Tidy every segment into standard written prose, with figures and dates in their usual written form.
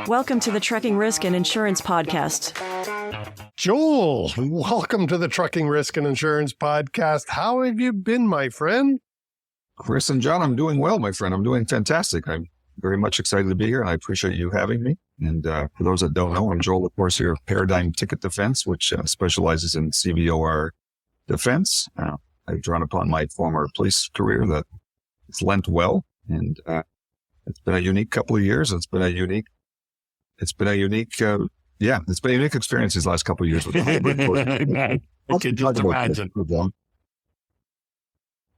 Welcome to the Trucking Risk and Insurance Podcast. Joel, welcome to the Trucking Risk and Insurance Podcast. How have you been, my friend? Chris and John, I'm doing well, my friend. I'm doing fantastic. I'm very much excited to be here, and I appreciate you having me. And for those that don't know, I'm Joel LaCoursiere of Paradigm Ticket Defense, which specializes in CVOR defense. I've drawn upon my former police career that it's lent well, and it's been a unique couple of years. It's been a unique experience these last couple of years. With I can just imagine.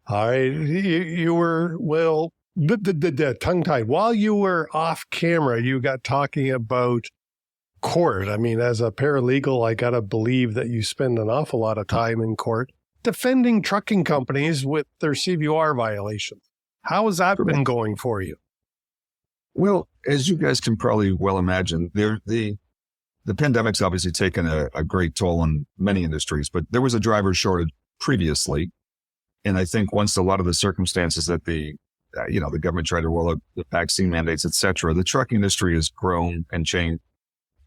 All right. You were, tongue-tied. While you were off camera, you got talking about court. I mean, as a paralegal, I got to believe that you spend an awful lot of time in court defending trucking companies with their CVOR violations. How has that been going for you? Well, as you guys can probably well imagine, the pandemic's obviously taken a great toll on many industries, but there was a driver shortage previously. And I think once a lot of the circumstances that the government tried to roll out the vaccine mandates, et cetera, the trucking industry has grown and changed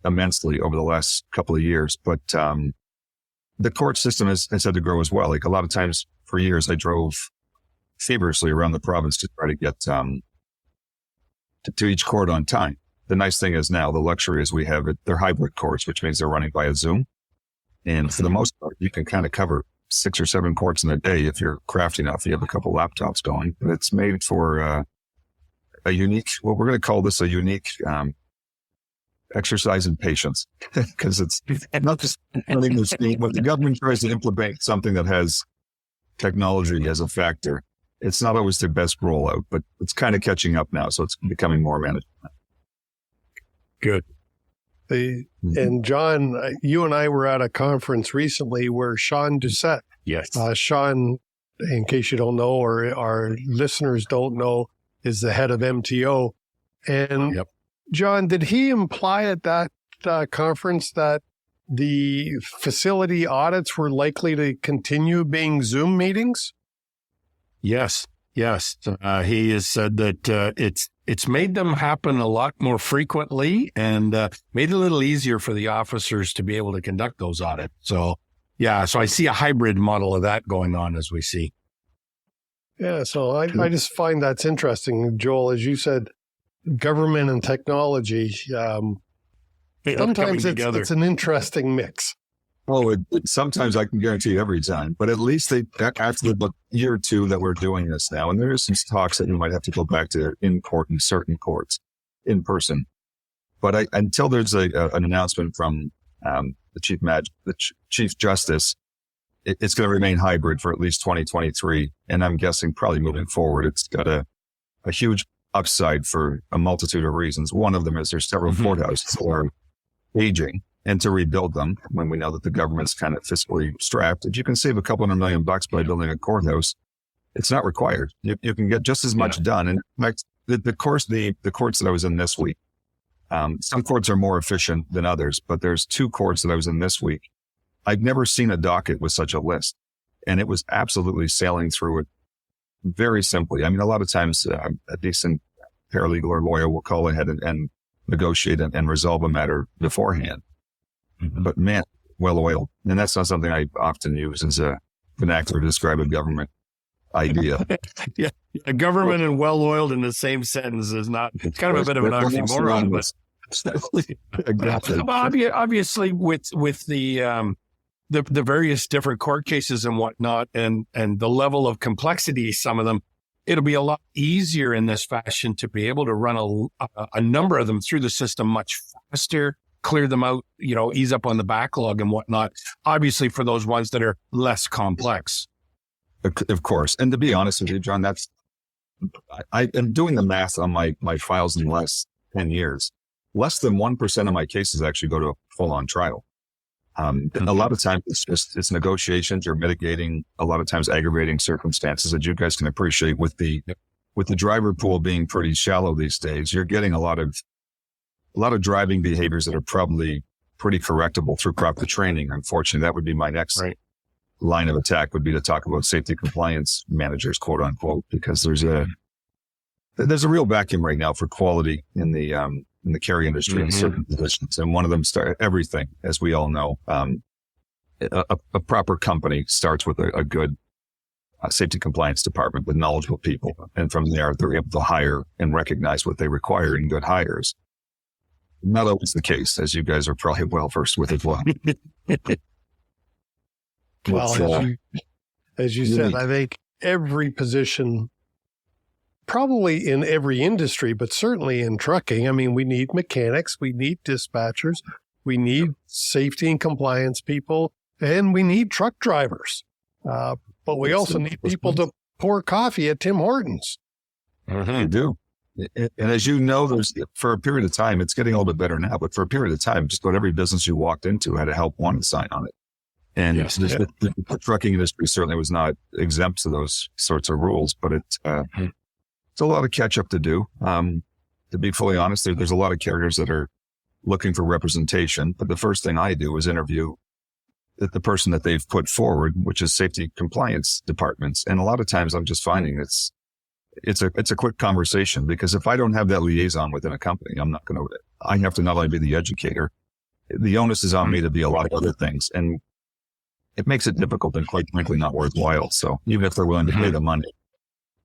immensely over the last couple of years. But the court system has had to grow as well. Like a lot of times for years, I drove feverishly around the province to try to get to each court on time. The nice thing is now the luxury is we have it. They're hybrid courts, which means they're running via Zoom. And for the most part, you can kind of cover 6 or 7 courts in a day if you're crafty enough. You have a couple laptops going. But it's made for a unique, what we're going to call this a unique exercise in patience, because it's not just running the speed. When the government tries to implement something that has technology as a factor, it's not always the best rollout, but it's kind of catching up now. So it's becoming more manageable. Good. And John, you and I were at a conference recently where Sean Doucette. Yes. Sean, in case you don't know, or our listeners don't know, is the head of MTO. And John, did he imply at that conference that the facility audits were likely to continue being Zoom meetings? Yes. He has said that it's made them happen a lot more frequently and made it a little easier for the officers to be able to conduct those audits. So I see a hybrid model of that going on as we see. Yeah, so I just find that's interesting, Joel. As you said, government and technology, sometimes it's an interesting mix. Oh, sometimes I can guarantee every time, but at least after the year or two that we're doing this now, and there is some talks that you might have to go back to in court in certain courts in person. But until there's an announcement from the Chief Justice, it's going to remain hybrid for at least 2023. And I'm guessing probably moving forward, it's got a huge upside for a multitude of reasons. One of them is there's several courthouses that are aging. And to rebuild them, when we know that the government's kind of fiscally strapped, if you can save a couple $100 million by building a courthouse, it's not required. You can get just as much done. And in fact, the courts that I was in this week, some courts are more efficient than others, but there's 2 courts that I was in this week. I've never seen a docket with such a list, and it was absolutely sailing through it very simply. I mean, a lot of times a decent paralegal or lawyer will call ahead and negotiate and resolve a matter beforehand. But man, well-oiled. And that's not something I often use as a vernacular to describe a government idea. A government and well-oiled in the same sentence is not, it's kind of a bit of an oxymoron. But obviously with the various different court cases and whatnot and the level of complexity, some of them, it'll be a lot easier in this fashion to be able to run a number of them through the system much faster, clear them out, ease up on the backlog and whatnot, obviously for those ones that are less complex. Of course. And to be honest with you, John, I am doing the math on my files in the last 10 years. Less than 1% of my cases actually go to a full-on trial. A lot of times it's negotiations or mitigating, a lot of times aggravating circumstances that you guys can appreciate with the driver pool being pretty shallow these days. You're getting a lot of driving behaviors that are probably pretty correctable through proper training. Unfortunately, that would be my next line of attack, would be to talk about safety compliance managers, quote unquote, because there's there's a real vacuum right now for quality in the carrier industry in certain positions. And one of them everything, as we all know. A proper company starts with a good safety compliance department with knowledgeable people. And from there, they're able to hire and recognize what they require in good hires. Not always the case, as you guys are probably well versed with as well. Well, as you said, I think every position, probably in every industry, but certainly in trucking, I mean, we need mechanics, we need dispatchers, we need safety and compliance people, and we need truck drivers. But we also need people to pour coffee at Tim Hortons. You do. And as you know, for a period of time, it's getting a little bit better now, but for a period of time, just about every business you walked into had a help wanted sign on it. And the trucking industry certainly was not exempt to those sorts of rules, but it's a lot of catch up to do. To be fully honest, there's a lot of carriers that are looking for representation, but the first thing I do is interview the person that they've put forward, which is safety compliance departments. And a lot of times I'm just finding it's a quick conversation, because if I don't have that liaison within a company, I have to not only be the educator, the onus is on me to be a lot of other things. And it makes it difficult and quite frankly not worthwhile. So even if they're willing to pay the money,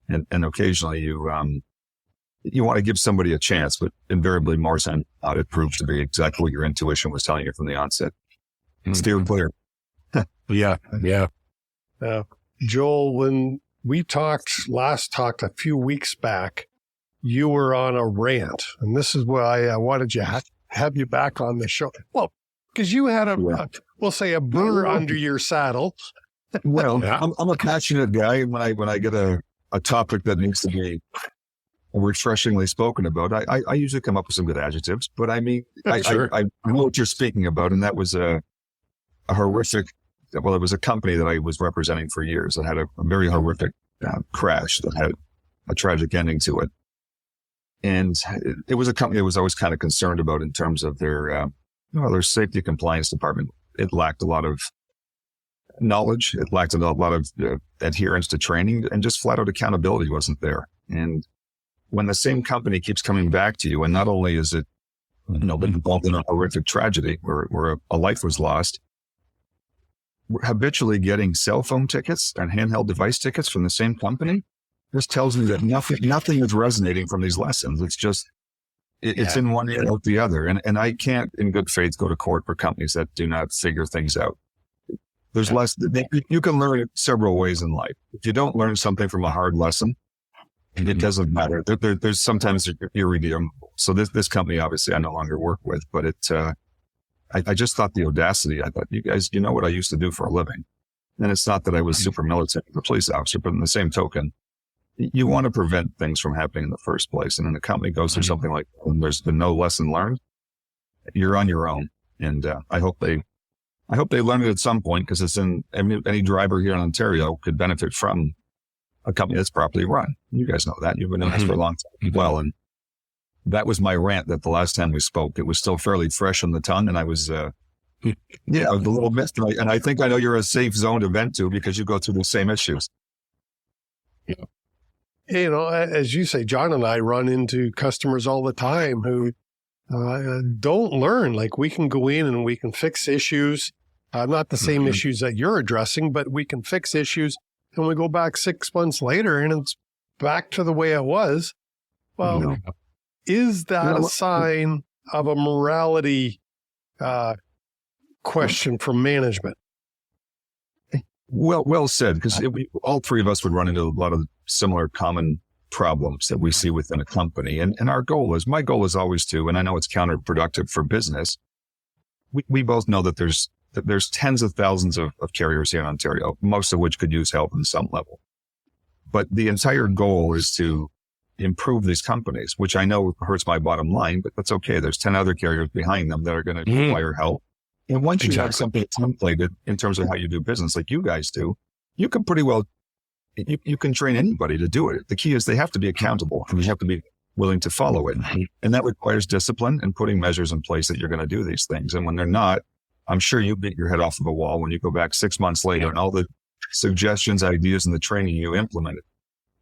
and occasionally you want to give somebody a chance, but invariably more than not, it proves to be exactly what your intuition was telling you from the onset. Steer clear. Yeah. Joel, when we last talked a few weeks back, you were on a rant, and this is why I wanted to have you back on the show. Well, because you had we'll say a burr under your saddle. Well, I'm a passionate guy. When I get a topic that needs to be refreshingly spoken about, I usually come up with some good adjectives. But I mean, I know what you're speaking about, and that was a horrific. Well, it was a company that I was representing for years that had a very horrific crash that had a tragic ending to it. And it was a company that was always kind of concerned about in terms of their safety compliance department. It lacked a lot of knowledge. It lacked a lot of adherence to training, and just flat out accountability wasn't there. And when the same company keeps coming back to you, and not only is it, been involved in a horrific tragedy where a life was lost, we're habitually getting cell phone tickets and handheld device tickets from the same company. This tells me that nothing is resonating from these lessons. It's just, it's in one ear out the other. And I can't in good faith go to court for companies that do not figure things out. There's you can learn it several ways in life. If you don't learn something from a hard lesson, it doesn't matter. There's sometimes irredeemable. So this company, obviously I no longer work with, but I just thought the audacity. I thought, you guys, you know what I used to do for a living. And it's not that I was super militant, a police officer, but in the same token, you want to prevent things from happening in the first place. And then the company goes through something like, when there's been no lesson learned, you're on your own. And I hope they learn it at some point, because it's any driver here in Ontario could benefit from a company that's properly run. You guys know that. You've been doing this for a long time as well. And that was my rant that the last time we spoke, it was still fairly fresh on the tongue. And I was, a little missed. And I think I know you're a safe zone to vent to, because you go through the same issues. As you say, John and I run into customers all the time who don't learn. Like, we can go in and we can fix issues, not the same issues that you're addressing, but we can fix issues. And we go back 6 months later and it's back to the way it was. Well, is that a sign of a morality question from management? Well said, because all three of us would run into a lot of similar common problems that we see within a company. And my goal is always to, and I know it's counterproductive for business. We both know that there's tens of thousands of carriers here in Ontario, most of which could use help on some level. But the entire goal is to improve these companies, which I know hurts my bottom line, but that's okay. There's 10 other carriers behind them that are going to require help. And once you have something templated in terms of how you do business, like you guys do, you can pretty well, you can train anybody to do it. The key is they have to be accountable, and you have to be willing to follow it. And that requires discipline and putting measures in place that you're going to do these things. And when they're not, I'm sure you beat your head off of a wall when you go back 6 months later and all the suggestions, ideas, and the training you implemented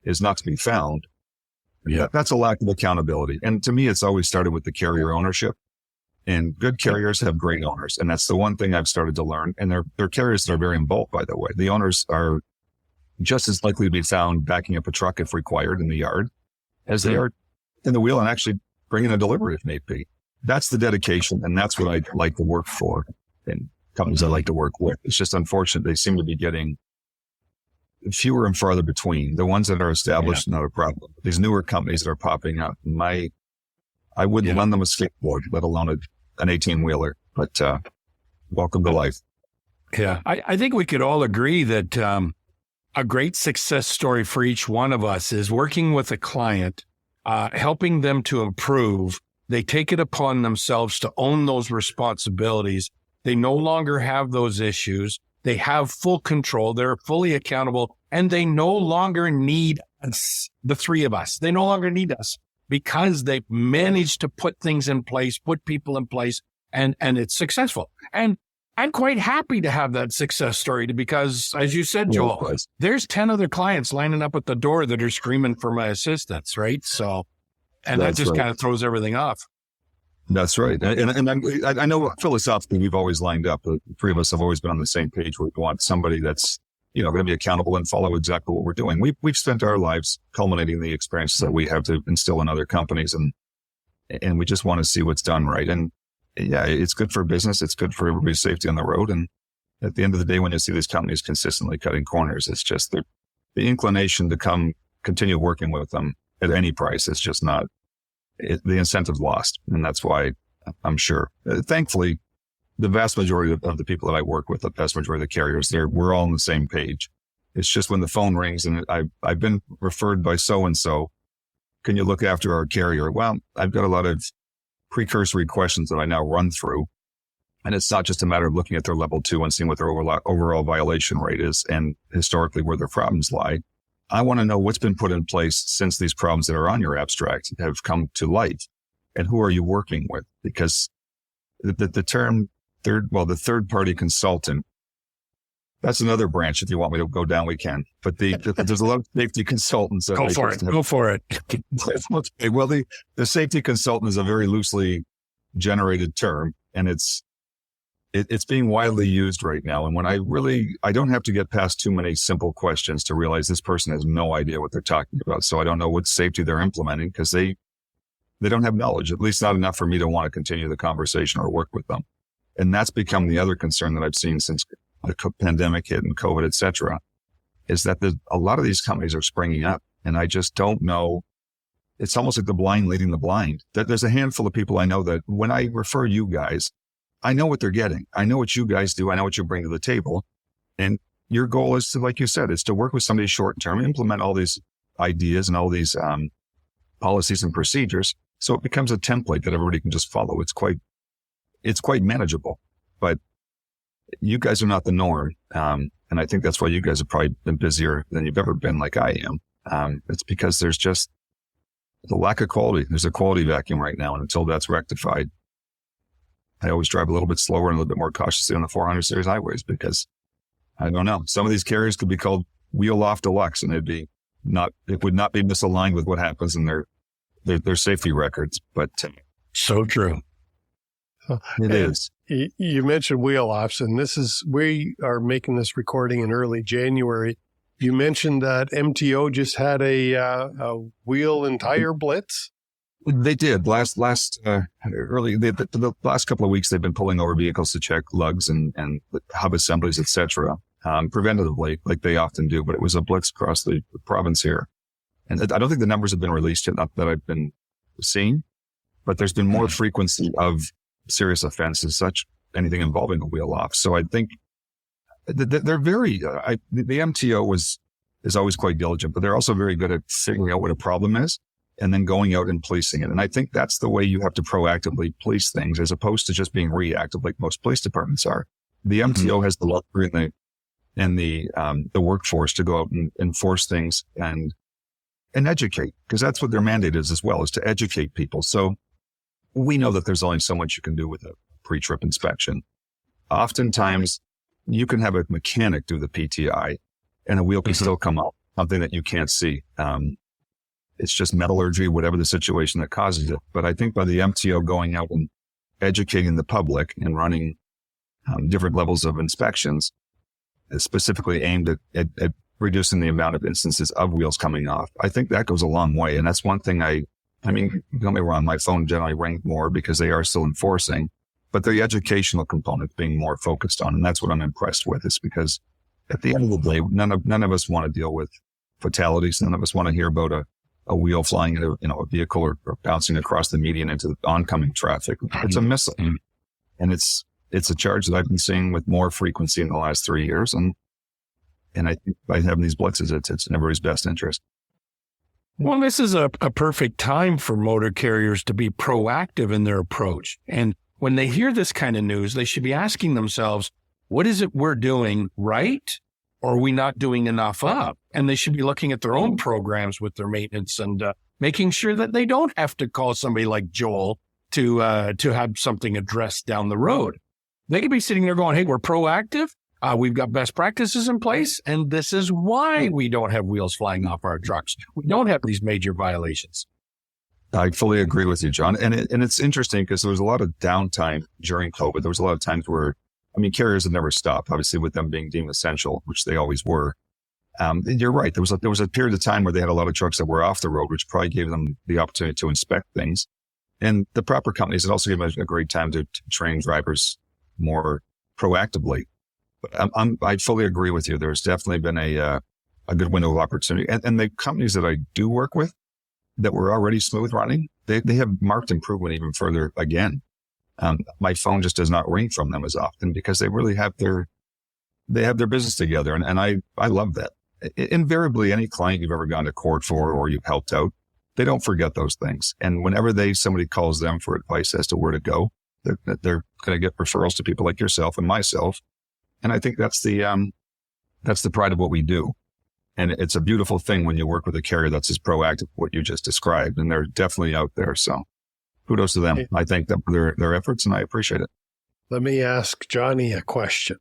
is not to be found. That's a lack of accountability. And to me, it's always started with the carrier ownership. And good carriers have great owners. And that's the one thing I've started to learn. And they're carriers that are very involved, by the way. The owners are just as likely to be found backing up a truck if required in the yard as they are in the wheel and actually bringing a delivery if need be. That's the dedication. And that's what I like to work for and companies I like to work with. It's just unfortunate. They seem to be getting fewer and farther between. The ones that are established, not a problem. These newer companies that are popping up, I wouldn't lend them a skateboard, let alone an 18-wheeler, but welcome to life. Yeah. I think we could all agree that a great success story for each one of us is working with a client, helping them to improve. They take it upon themselves to own those responsibilities. They no longer have those issues. They have full control. They're fully accountable, and they no longer need us, the three of us. They no longer need us because they've managed to put things in place, put people in place, and it's successful. And I'm quite happy to have that success story because, as you said, Joel, there's 10 other clients lining up at the door that are screaming for my assistance, right? So, and that just kind of throws everything off. That's right. And I know philosophically we've always lined up. The three of us have always been on the same page. We want somebody that's, going to be accountable and follow exactly what we're doing. We've spent our lives culminating the experiences that we have to instill in other companies, and we just want to see what's done right. And yeah, it's good for business. It's good for everybody's safety on the road. And at the end of the day, when you see these companies consistently cutting corners, it's just the inclination to continue working with them at any price is just not, the incentive's lost. And that's why I'm sure, thankfully, the vast majority of the people that I work with, the vast majority of the carriers, we're all on the same page. It's just when the phone rings and I've been referred by so-and-so, can you look after our carrier? Well, I've got a lot of precursory questions that I now run through. And it's not just a matter of looking at their level 2 and seeing what their overall violation rate is and historically where their problems lie. I want to know what's been put in place since these problems that are on your abstract have come to light, and who are you working with? Because the term the third party consultant, that's another branch. If you want me to go down, we can. But there's a lot of safety consultants. Go for it. Well, the safety consultant is a very loosely generated term, and it's being widely used right now. And when I don't have to get past too many simple questions to realize this person has no idea what they're talking about. So I don't know what safety they're implementing because they don't have knowledge, at least not enough for me to want to continue the conversation or work with them. And that's become the other concern that I've seen since the pandemic hit and COVID, et cetera, is that a lot of these companies are springing up. And I just don't know. It's almost like the blind leading the blind. There's a handful of people I know that when I refer you guys, I know what they're getting. I know what you guys do. I know what you bring to the table. And your goal is to, like you said, is to work with somebody short term, implement all these ideas and all these policies and procedures. So it becomes a template that everybody can just follow. It's quite manageable, but you guys are not the norm. And I think that's why you guys have probably been busier than you've ever been like I am. It's because there's just the lack of quality. There's a quality vacuum right now. And until that's rectified, I always drive a little bit slower and a little bit more cautiously on the 400 series highways because I don't know. Some of these carriers could be called wheel off deluxe, and it would not be misaligned with what happens in their safety records. But so true. It is. You mentioned wheel offs, and we are making this recording in early January. You mentioned that MTO just had a wheel and tire blitz. They did the last couple of weeks. They've been pulling over vehicles to check lugs and hub assemblies, et cetera, preventatively, like they often do. But it was a blitz across the province here, and I don't think the numbers have been released yet, not that I've been seeing. But there's been more frequency of serious offenses, such anything involving a wheel off. So I think they're very. The MTO is always quite diligent, but they're also very good at figuring out what a problem is and then going out and policing it. And I think that's the way you have to proactively police things as opposed to just being reactive like most police departments are. The MTO has the luxury and the workforce to go out and enforce things and educate, because that's what their mandate is as well, is to educate people. So we know that there's only so much you can do with a pre-trip inspection. Oftentimes you can have a mechanic do the PTI and a wheel can still come out, something that you can't see. it's just metallurgy, whatever the situation that causes it. But I think by the MTO going out and educating the public and running different levels of inspections, specifically aimed at reducing the amount of instances of wheels coming off, I think that goes a long way. And that's one thing I mean, don't get me wrong, my phone generally rings more because they are still enforcing, but the educational component being more focused on. And that's what I'm impressed with, is because at the end of the day, none of us want to deal with fatalities. None of us want to hear about a wheel flying into, a vehicle or bouncing across the median into the oncoming traffic. It's a missile. And it's a charge that I've been seeing with more frequency in the last 3 years. And I think by having these blitzes, it's in everybody's best interest. Well, this is a perfect time for motor carriers to be proactive in their approach. And when they hear this kind of news, they should be asking themselves, what is it we're doing right? Or are we not doing enough of? And they should be looking at their own programs with their maintenance and making sure that they don't have to call somebody like Joel to have something addressed down the road. They could be sitting there going, hey, we're proactive. We've got best practices in place, and this is why we don't have wheels flying off our trucks. We don't have these major violations. I fully agree with you, John. And it's interesting because there was a lot of downtime during COVID. There was a lot of times where, carriers have never stopped, obviously, with them being deemed essential, which they always were. You're right. There was a period of time where they had a lot of trucks that were off the road, which probably gave them the opportunity to inspect things. And the proper companies, it also gave them a great time to train drivers more proactively. But I fully agree with you. There's definitely been a good window of opportunity. And the companies that I do work with that were already smooth running, they have marked improvement even further again. My phone just does not ring from them as often because they really have their business together. And I love that. Invariably, any client you've ever gone to court for or you've helped out, they don't forget those things. And whenever somebody calls them for advice as to where to go, they're going to get referrals to people like yourself and myself. And I think that's the pride of what we do. And it's a beautiful thing when you work with a carrier that's as proactive, what you just described. And they're definitely out there. So kudos to them. I thank them for their efforts and I appreciate it. Let me ask Johnny a question.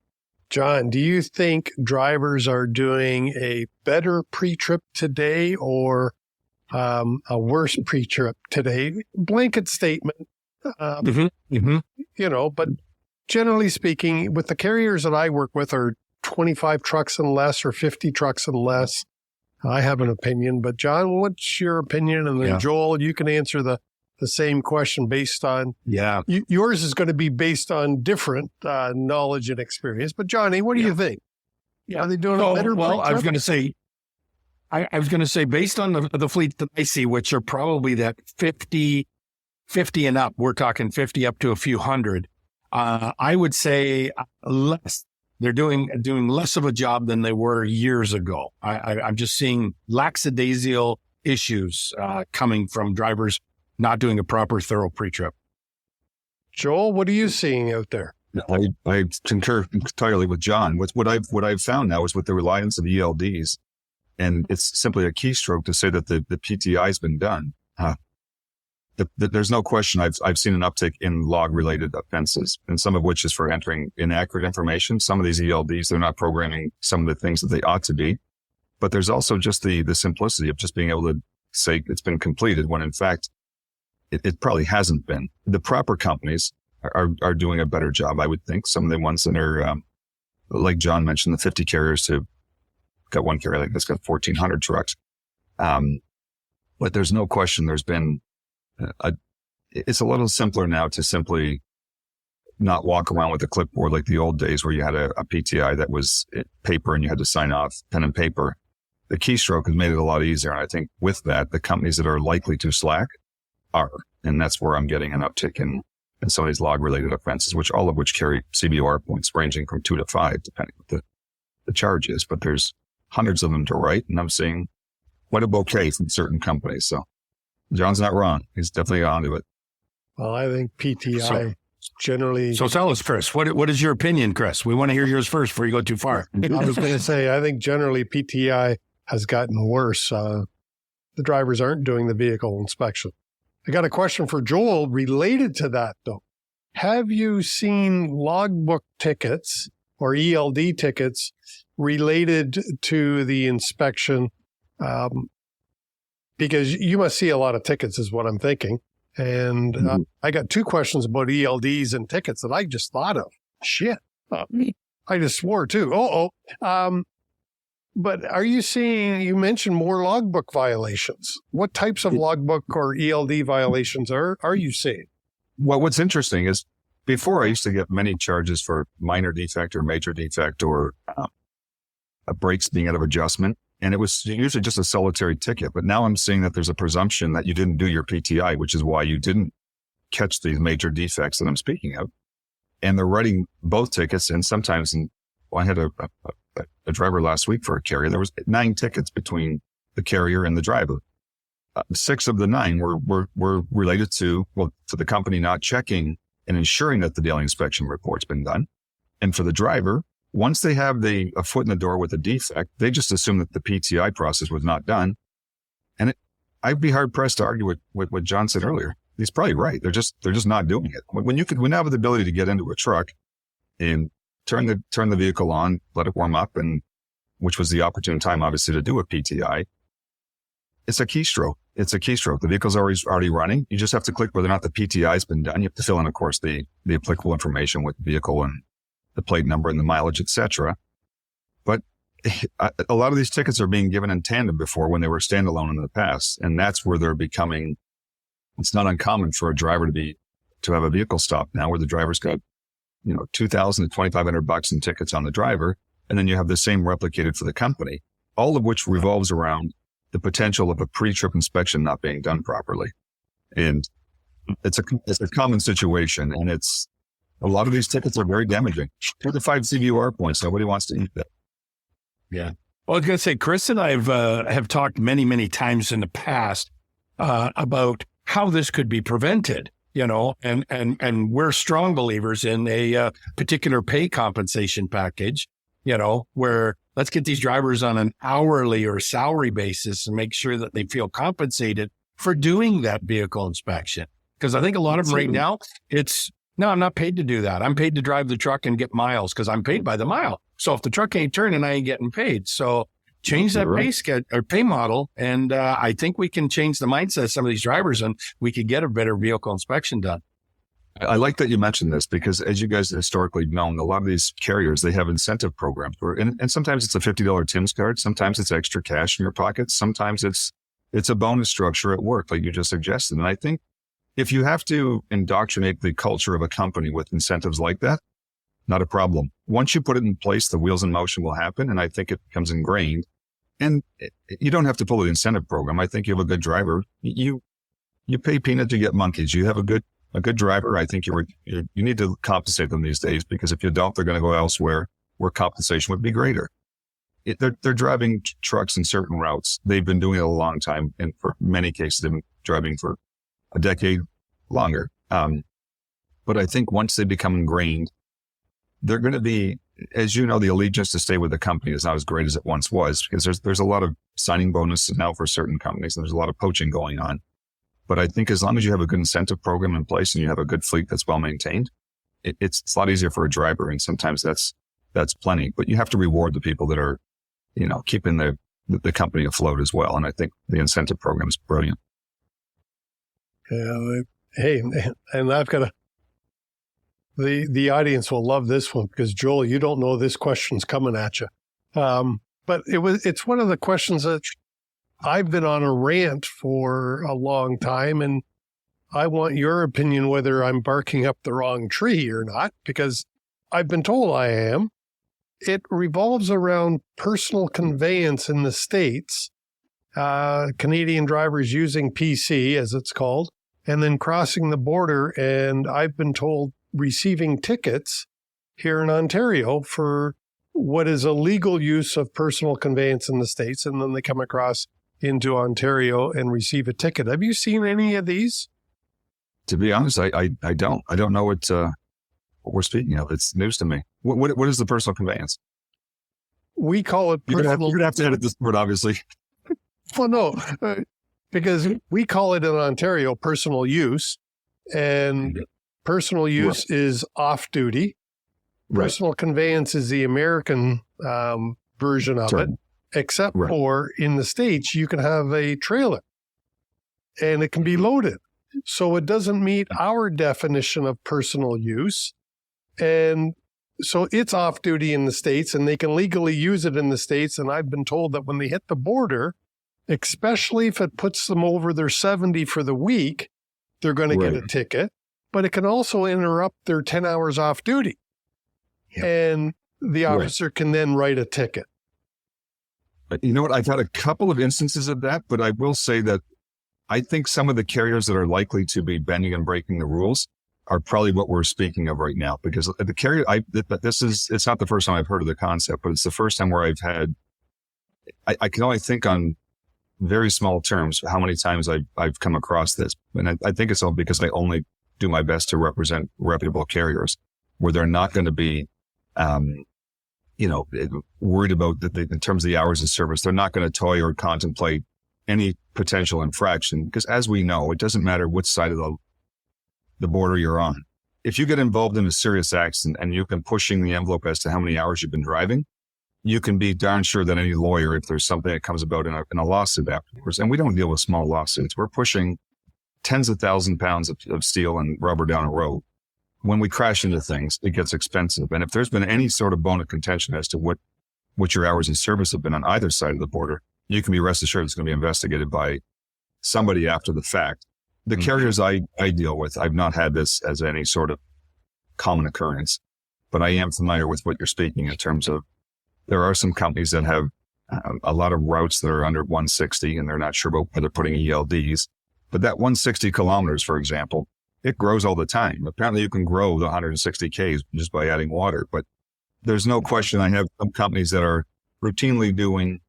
John, do you think drivers are doing a better pre-trip today or a worse pre-trip today? Blanket statement. But generally speaking, with the carriers that I work with are 25 trucks and less or 50 trucks and less. I have an opinion, but John, what's your opinion? And then Joel, you can answer the same question based on, yours is going to be based on different knowledge and experience. But Johnny, what do you think? Are they doing a better? Well, I was going to say, based on the fleet that I see, which are probably that 50 and up, we're talking 50 up to a few hundred. I would say less. They're doing less of a job than they were years ago. I'm just seeing lackadaisical issues coming from drivers not doing a proper, thorough pre-trip. Joel, what are you seeing out there? I concur entirely with John. What I've found now is with the reliance of ELDs, and it's simply a keystroke to say that the PTI has been done. There's no question I've seen an uptick in log-related offenses, and some of which is for entering inaccurate information. Some of these ELDs, they're not programming some of the things that they ought to be. But there's also just the simplicity of just being able to say it's been completed when in fact it probably hasn't been. The proper companies are doing a better job, I would think. Some of the ones that are, like John mentioned, the 50 carriers got one carrier that's got 1,400 trucks. But there's no question there's been it's a little simpler now to simply not walk around with a clipboard like the old days where you had a PTI that was paper and you had to sign off pen and paper. The keystroke has made it a lot easier. And I think with that, the companies that are likely to slack are, and that's where I'm getting an uptick in some of these log related offenses, all of which carry CVOR points ranging from 2 to 5, depending on what the charge is. But there's hundreds of them to write. And I'm seeing quite a bouquet from certain companies. So John's not wrong. He's definitely onto it. Well, I think PTI generally. So tell us, Chris, what is your opinion, Chris? We want to hear yours first before you go too far. I was going to say, I think generally PTI has gotten worse. The drivers aren't doing the vehicle inspection. I got a question for Joel related to that, though. Have you seen logbook tickets or ELD tickets related to the inspection because you must see a lot of tickets is what I'm thinking. And I got 2 questions about ELDs and tickets that I just thought of. Shit. I just swore too. But are you seeing, you mentioned more logbook violations. What types of logbook or ELD violations are you seeing? Well, what's interesting is before I used to get many charges for minor defect or major defect or brakes being out of adjustment. And it was usually just a solitary ticket. But now I'm seeing that there's a presumption that you didn't do your PTI, which is why you didn't catch these major defects that I'm speaking of. And they're writing both tickets. And sometimes, I had a driver last week for a carrier. There was 9 tickets between the carrier and the driver. 6 of the 9 were related to the company not checking and ensuring that the daily inspection report's been done. And for the driver, once they have a foot in the door with a defect, they just assume that the PTI process was not done. And I'd be hard pressed to argue with what John said earlier. He's probably right. They're just not doing it. When you have the ability to get into a truck and turn the vehicle on, let it warm up, and which was the opportune time, obviously, to do a PTI. It's a keystroke. The vehicle's already running. You just have to click whether or not the PTI has been done. You have to fill in, of course, the applicable information with the vehicle and the plate number and the mileage, etc. But a lot of these tickets are being given in tandem before when they were standalone in the past. And that's where they're becoming, it's not uncommon for a driver to have a vehicle stop now where the driver's got, $2,000 to $2,500 in tickets on the driver. And then you have the same replicated for the company, all of which revolves around the potential of a pre-trip inspection not being done properly. And it's a common situation. And a lot of these tickets are very damaging. 2 to 5 CVOR points. Nobody wants to eat that. Yeah. Well, I was going to say, Chris and I have talked many, many times in the past about how this could be prevented, and we're strong believers in a particular pay compensation package, where let's get these drivers on an hourly or salary basis and make sure that they feel compensated for doing that vehicle inspection. Because I think a lot of them right now, no, I'm not paid to do that. I'm paid to drive the truck and get miles because I'm paid by the mile. So if the truck ain't turning, I ain't getting paid. So change that pay model. And I think we can change the mindset of some of these drivers and we could get a better vehicle inspection done. I like that you mentioned this because as you guys historically known, a lot of these carriers, they have incentive programs and sometimes it's a $50 Tim's card. Sometimes it's extra cash in your pocket. Sometimes it's a bonus structure at work, like you just suggested. And I think if you have to indoctrinate the culture of a company with incentives like that, not a problem. Once you put it in place, the wheels in motion will happen. And I think it becomes ingrained. And you don't have to pull the incentive program. I think you have a good driver. You pay peanut to get monkeys. You have a good driver. I think you need to compensate them these days because if you don't, they're going to go elsewhere where compensation would be greater. They're driving trucks in certain routes. They've been doing it a long time. And for many cases, they've been driving for a decade longer. But I think once they become ingrained, they're going to be, as you know, the allegiance to stay with the company is not as great as it once was because there's a lot of signing bonuses now for certain companies and there's a lot of poaching going on. But I think as long as you have a good incentive program in place and you have a good fleet that's well maintained, it's a lot easier for a driver. And sometimes that's plenty, but you have to reward the people that are, keeping the company afloat as well. And I think the incentive program is brilliant. Yeah. Hey, and I've got the audience will love this one because Joel, you don't know this question's coming at you. But it's one of the questions that I've been on a rant for a long time, and I want your opinion whether I'm barking up the wrong tree or not, because I've been told I am. It revolves around personal conveyance in the States, Canadian drivers using PC, as it's called, and then crossing the border, and I've been told receiving tickets here in Ontario for what is a legal use of personal conveyance in the States, and then they come across into Ontario and receive a ticket. Have you seen any of these? To be honest, I don't. I don't know what we're speaking of. It's news to me. What is the personal conveyance? We call it personal. You're gonna have to edit this word, obviously. Well, no, because we call it in Ontario personal use, and personal use is off duty. Right. Personal conveyance is the American version of it, except for in the States, you can have a trailer and it can be loaded. So it doesn't meet our definition of personal use. And so it's off duty in the States, and they can legally use it in the States. And I've been told that when they hit the border, especially if it puts them over their 70 for the week, they're going to get a ticket. But it can also interrupt their 10 hours off duty. Yep. And the officer can then write a ticket. But you know what? I've had a couple of instances of that, but I will say that I think some of the carriers that are likely to be bending and breaking the rules are probably what we're speaking of right now, because the carrier, it's not the first time I've heard of the concept, but it's the first time where I can only think on very small terms how many times I've come across this. And I think it's all because I only do my best to represent reputable carriers where they're not going to be, worried about in terms of the hours of service. They're not going to toy or contemplate any potential infraction, because as we know, it doesn't matter which side of the border you're on. If you get involved in a serious accident and you've been pushing the envelope as to how many hours you've been driving, you can be darn sure that any lawyer, if there's something that comes about in a lawsuit afterwards, and we don't deal with small lawsuits, we're pushing tens of thousands of pounds of steel and rubber down a road. When we crash into things, it gets expensive. And if there's been any sort of bone of contention as to what your hours of service have been on either side of the border, you can be rest assured it's going to be investigated by somebody after the fact. The carriers I deal with, I've not had this as any sort of common occurrence, but I am familiar with what you're speaking in terms of there are some companies that have a lot of routes that are under 160 and they're not sure about whether putting ELDs. But that 160 kilometers, for example, it grows all the time. Apparently you can grow the 160 Ks just by adding water, but there's no question. I have some companies that are routinely doing,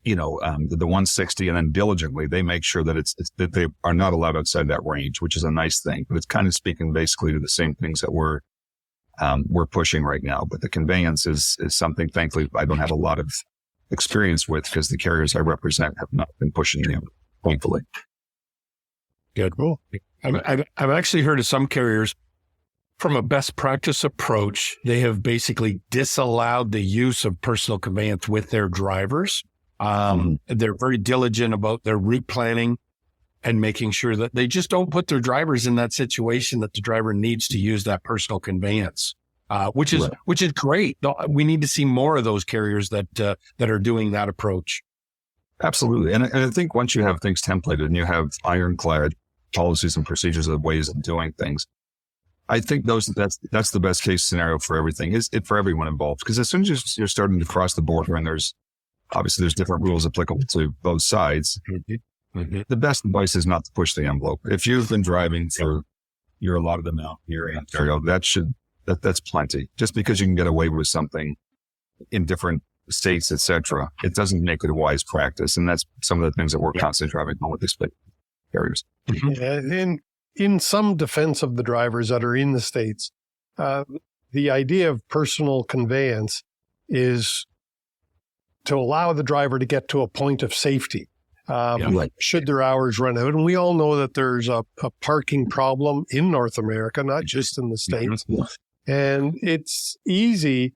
the 160, and then diligently they make sure that that they are not allowed outside that range, which is a nice thing. But it's kind of speaking basically to the same things that we're pushing right now. But the conveyance is something, thankfully, I don't have a lot of experience with because the carriers I represent have not been pushing them, thankfully. Good. Cool. I've actually heard of some carriers, from a best practice approach, they have basically disallowed the use of personal conveyance with their drivers. They're very diligent about their route planning and making sure that they just don't put their drivers in that situation that the driver needs to use that personal conveyance, which is great. We need to see more of those carriers that are doing that approach. Absolutely. And I think once you have things templated and you have ironclad policies and procedures of ways of doing things, I think that's the best case scenario for everything, for everyone involved. Because as soon as you're starting to cross the border, and there's different rules applicable to both sides, the best advice is not to push the envelope. If you've been driving for your allotted amount here in Ontario, that's plenty. Just because you can get away with something in different states, etc., it doesn't make it a wise practice. And that's some of the things that we're constantly driving on with these carriers. Yeah, in some defense of the drivers that are in the States, the idea of personal conveyance is to allow the driver to get to a point of safety should their hours run out. And we all know that there's a parking problem in North America, not just in the States. And it's easy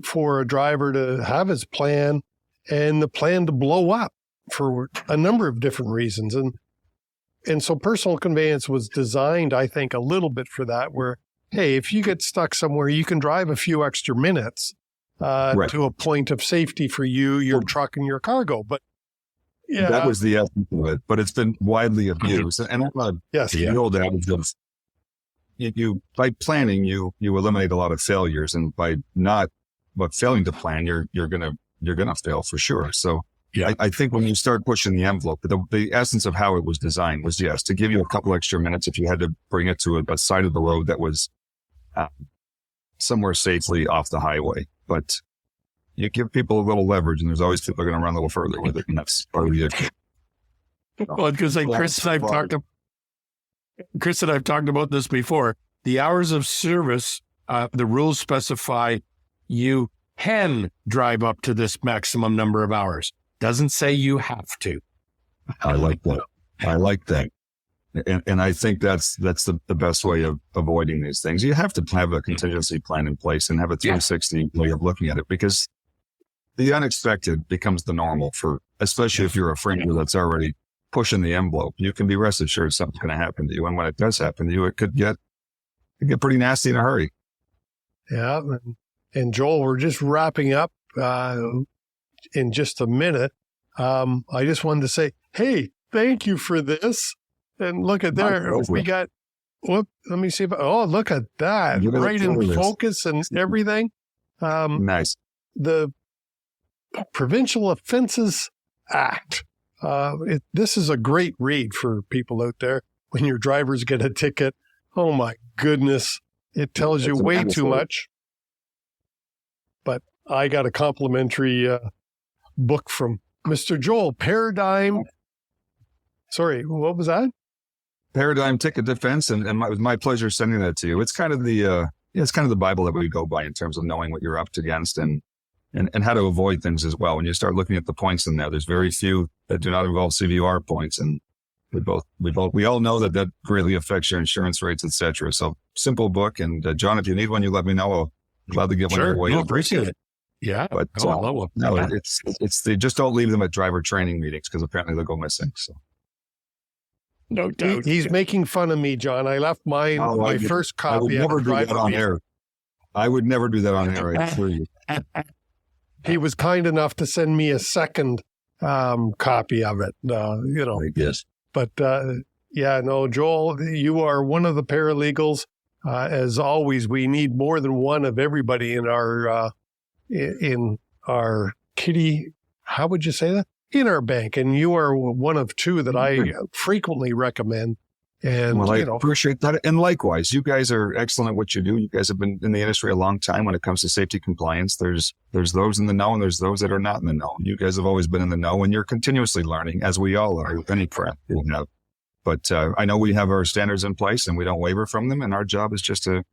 for a driver to have his plan and the plan to blow up for a number of different reasons. And so personal conveyance was designed, I think, a little bit for that, where, hey, if you get stuck somewhere, you can drive a few extra minutes to a point of safety for you, your truck, and your cargo. But yeah, that was the essence of it. But it's been widely abused. And the old adage of you by planning, you eliminate a lot of failures, and by failing to plan, you're gonna fail for sure. So. Yeah, I think when you start pushing the envelope, the essence of how it was designed was, yes, to give you a couple extra minutes if you had to bring it to a side of the road that was somewhere safely off the highway. But you give people a little leverage, and there's always people going to run a little further with it, and that's part of the issue. Well, because Chris and I've talked about this before. The hours of service, the rules specify you can drive up to this maximum number of hours. Doesn't say you have to. I like that. And I think that's the best way of avoiding these things. You have to have a contingency plan in place and have a 360 way of looking at it, because the unexpected becomes the normal especially if you're a freighter that's already pushing the envelope. You can be rest assured something's going to happen to you. And when it does happen to you, it could get pretty nasty in a hurry. Yeah. And Joel, we're just wrapping up in just a minute. I just wanted to say, hey, thank you for this. And look at there. We got, let me see. Look at that. Right in focus and everything. Nice. The Provincial Offenses Act. This is a great read for people out there. When your drivers get a ticket, oh my goodness, it tells you way too much. But I got a complimentary book from Mr. Joel, Paradigm. Sorry, what was that? Paradigm Ticket Defense, and it was my pleasure sending that to you. It's kind of the Bible that we go by in terms of knowing what you're up against and how to avoid things as well. When you start looking at the points in there's very few that do not involve CVOR points, and we all know that greatly affects your insurance rates, etc. So simple book, and John, if you need one, you let me know. I'll gladly get one your way. I appreciate it. Yeah, but I love one. No, it's they just don't leave them at driver training meetings because apparently they'll go missing. So. No doubt. He's making fun of me, John. I left my first copy. I would never do that on air. I would never do that on air. I assure you. He was kind enough to send me a second copy of it. Yes. But Joel, you are one of the paralegals. As always, we need more than one of everybody in our kitty. How would you say that? In our bank, and you are one of two that I frequently recommend. And I appreciate that. And likewise, you guys are excellent at what you do. You guys have been in the industry a long time when it comes to safety compliance. There's those in the know and there's those that are not in the know. You guys have always been in the know, and you're continuously learning, as we all are with any craft we have. But I know we have our standards in place and we don't waver from them. And our job is just to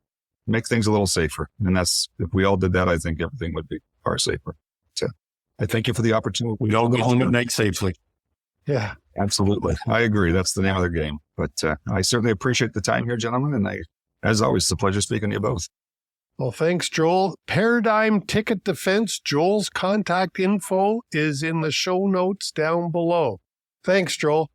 make things a little safer. And if we all did that, I think everything would be far safer. So I thank you for the opportunity. We all go home at night safely. Yeah, absolutely. I agree. That's the name of the game. But I certainly appreciate the time here, gentlemen. And as always, it's a pleasure speaking to you both. Well, thanks, Joel. Paradigm Ticket Defense. Joel's contact info is in the show notes down below. Thanks, Joel.